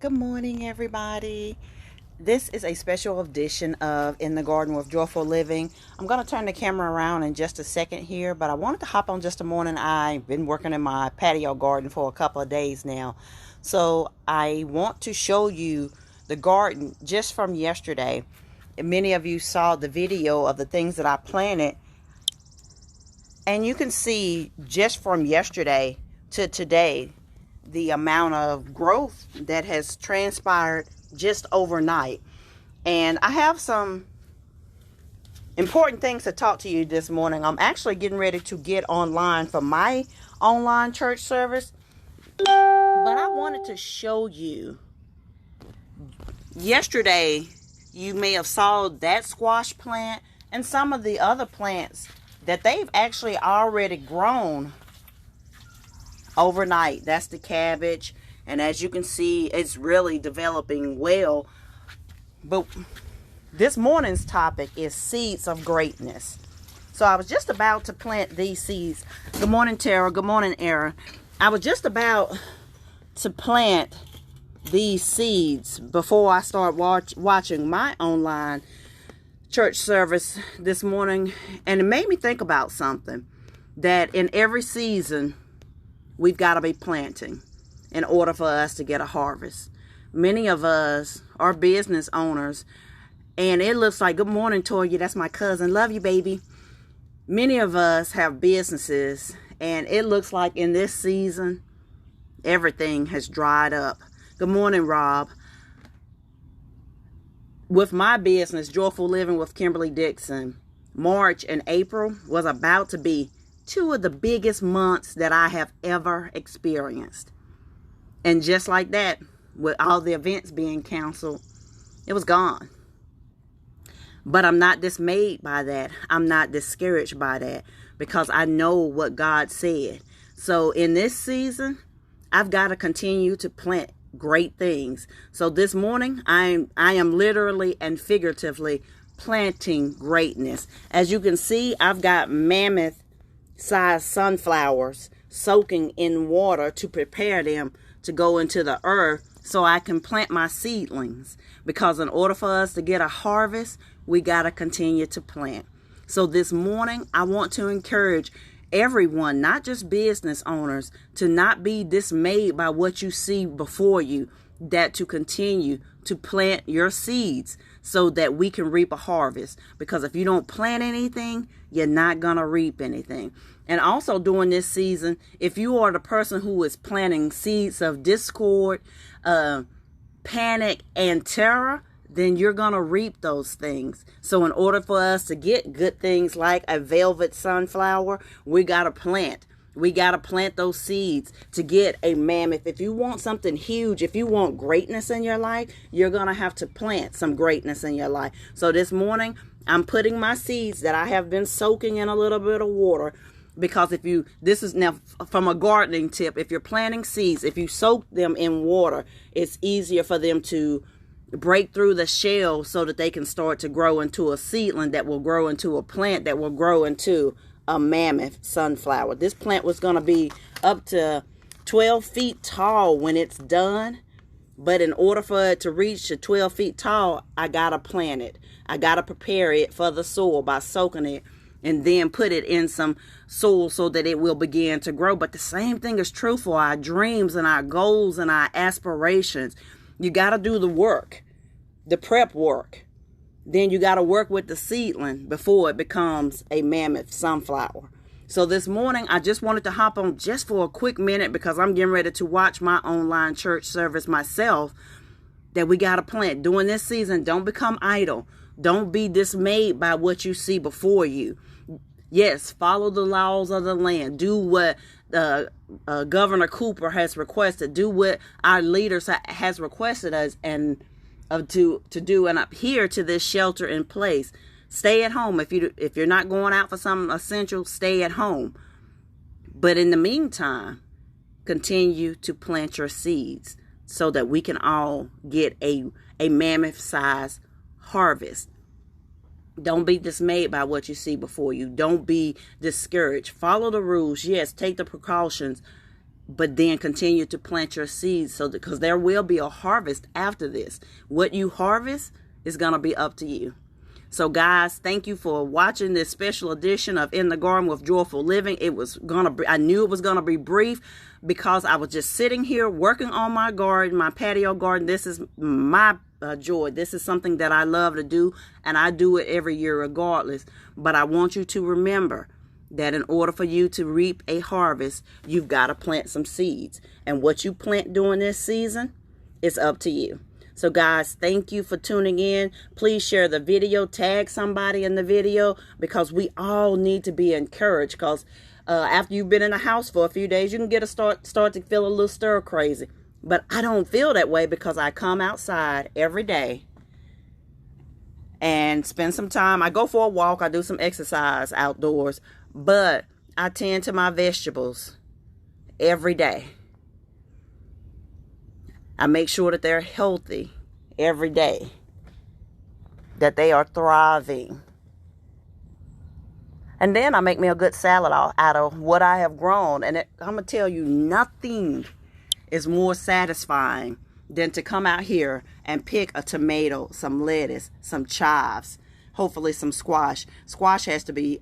Good morning, everybody. This is a special edition of In the Garden with Joyful Living. I'm going to turn the camera around in just a second here, but I wanted to hop on just a morning. I've been working in my patio garden for a couple of days now. So I want to show you the garden just from yesterday. And many of you saw the video of the things that I planted. And you can see just from yesterday to today, the amount of growth that has transpired just overnight. And I have some important things to talk to you this morning. I'm actually getting ready to get online for my online church service, but I wanted to show you. Yesterday, you may have saw that squash plant and some of the other plants that they've actually already grown overnight. That's the cabbage, and as you can see, it's really developing well. But this morning's topic is seeds of greatness. So I was just about to plant these seeds. Good morning, Tara. Good morning, Era. I was just about to plant these seeds before I start watching my online church service this morning, and it made me think about something, that in every season we've got to be planting in order for us to get a harvest. Many of us are business owners, and it looks like, good morning, Toya, that's my cousin, love you, baby. Many of us have businesses, and it looks like in this season everything has dried up. Good morning, Rob. With my business, Joyful Living with Kimberly Dixon, March and April was about to be two of the biggest months that I have ever experienced. And just like that, with all the events being canceled, it was gone. But I'm not dismayed by that. I'm not discouraged by that, because I know what God said. So in this season, I've got to continue to plant great things. So this morning, I am literally and figuratively planting greatness. As you can see, I've got mammoth sized sunflowers soaking in water to prepare them to go into the earth so I can plant my seedlings, because in order for us to get a harvest, we got to continue to plant. So this morning, I want to encourage everyone, not just business owners, to not be dismayed by what you see before you, that to continue to plant your seeds so that we can reap a harvest. Because if you don't plant anything, you're not going to reap anything. And also during this season, if you are the person who is planting seeds of discord, panic, and terror, then you're going to reap those things. So in order for us to get good things like a velvet sunflower, we got to plant. We got to plant those seeds to get a mammoth. If you want something huge, if you want greatness in your life, you're going to have to plant some greatness in your life. So this morning, I'm putting my seeds that I have been soaking in a little bit of water, because this is now from a gardening tip, if you're planting seeds, if you soak them in water, it's easier for them to break through the shell so that they can start to grow into a seedling that will grow into a plant that will grow into a mammoth sunflower. This plant was going to be up to 12 feet tall when it's done. But in order for it to reach to 12 feet tall, I got to plant it. I got to prepare it for the soil by soaking it and then put it in some soil so that it will begin to grow. But the same thing is true for our dreams and our goals and our aspirations. You got to do the work, the prep work. Then you got to work with the seedling before it becomes a mammoth sunflower. So this morning, I just wanted to hop on just for a quick minute, because I'm getting ready to watch my online church service myself, that we got to plant. During this season, don't become idle. Don't be dismayed by what you see before you. Yes, follow the laws of the land. Do what Governor Cooper has requested. Do what our leaders has requested us and to do, and adhere to this shelter in place. Stay at home. If you're not going out for something essential, stay at home. But in the meantime, continue to plant your seeds so that we can all get a mammoth-sized harvest. Don't be dismayed by what you see before you. Don't be discouraged. Follow the rules. Yes, take the precautions. but then continue to plant your seeds, so because there will be a harvest after this. What you harvest is going to be up to you. So guys, thank you for watching this special edition of In the Garden with Joyful Living. I knew it was going to be brief because I was just sitting here working on my garden, my patio garden. This is my joy. This is something that I love to do, and I do it every year regardless. But I want you to remember that in order for you to reap a harvest, you've got to plant some seeds. And what you plant during this season is up to you. So guys, thank you for tuning in. Please share the video, tag somebody in the video, because we all need to be encouraged. Because after you've been in the house for a few days, you can get a start to feel a little stir crazy. But I don't feel that way because I come outside every day and spend some time. I go for a walk. I do some exercise outdoors. But I tend to my vegetables every day. I make sure that they're healthy every day, that they are thriving. And then I make me a good salad out of what I have grown. And I'm going to tell you, nothing is more satisfying than to come out here and pick a tomato, some lettuce, some chives, hopefully some squash. Squash has to be,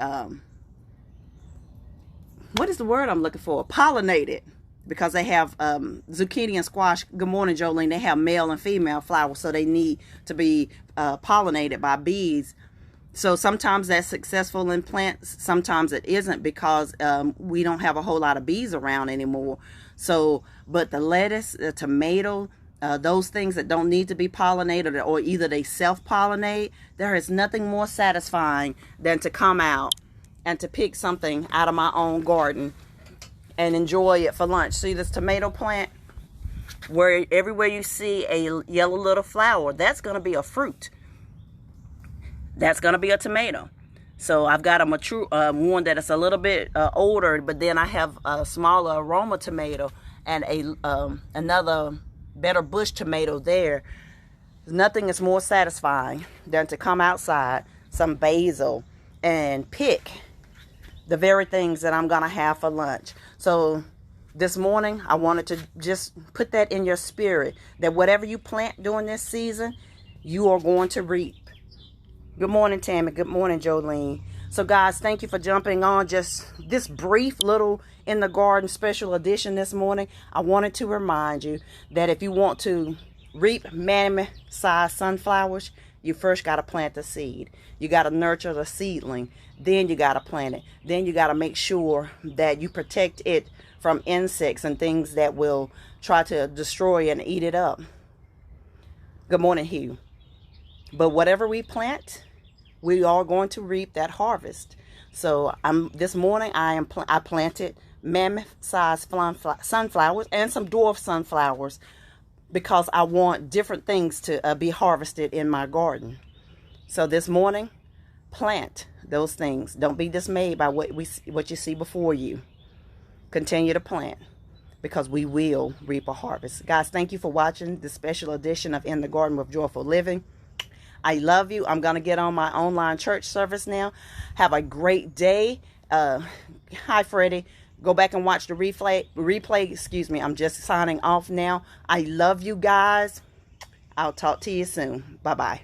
what is the word I'm looking for? Pollinated. Because they have zucchini and squash. Good morning, Jolene. They have male and female flowers, so they need to be pollinated by bees. So sometimes that's successful in plants. Sometimes it isn't, because we don't have a whole lot of bees around anymore. So, but the lettuce, the tomato, those things that don't need to be pollinated, or either they self-pollinate, there is nothing more satisfying than to come out and to pick something out of my own garden and enjoy it for lunch. See this tomato plant? Where everywhere you see a yellow little flower, that's going to be a fruit. That's going to be a tomato. So I've got a mature one that is a little bit older, but then I have a smaller aroma tomato and another better bush tomato there. Nothing is more satisfying than to come outside, some basil, and pick the very things that I'm going to have for lunch. So this morning, I wanted to just put that in your spirit, that whatever you plant during this season, you are going to reap. Good morning, Tammy. Good morning, Jolene. So guys, thank you for jumping on just this brief little In the Garden special edition this morning. I wanted to remind you that if you want to reap mammoth-sized sunflowers, you first got to plant the seed. You got to nurture the seedling. Then you got to plant it. Then you got to make sure that you protect it from insects and things that will try to destroy and eat it up. Good morning, Hugh. But whatever we plant, we are going to reap that harvest. So this morning I planted mammoth-sized sunflowers and some dwarf sunflowers, because I want different things to be harvested in my garden. So this morning, plant those things. Don't be dismayed by what you see before you. Continue to plant, because we will reap a harvest. Guys, thank you for watching this special edition of In the Garden with Joyful Living. I love you. I'm going to get on my online church service now. Have a great day. Hi, Freddie. Go back and watch the replay. Excuse me. I'm just signing off now. I love you guys. I'll talk to you soon. Bye-bye.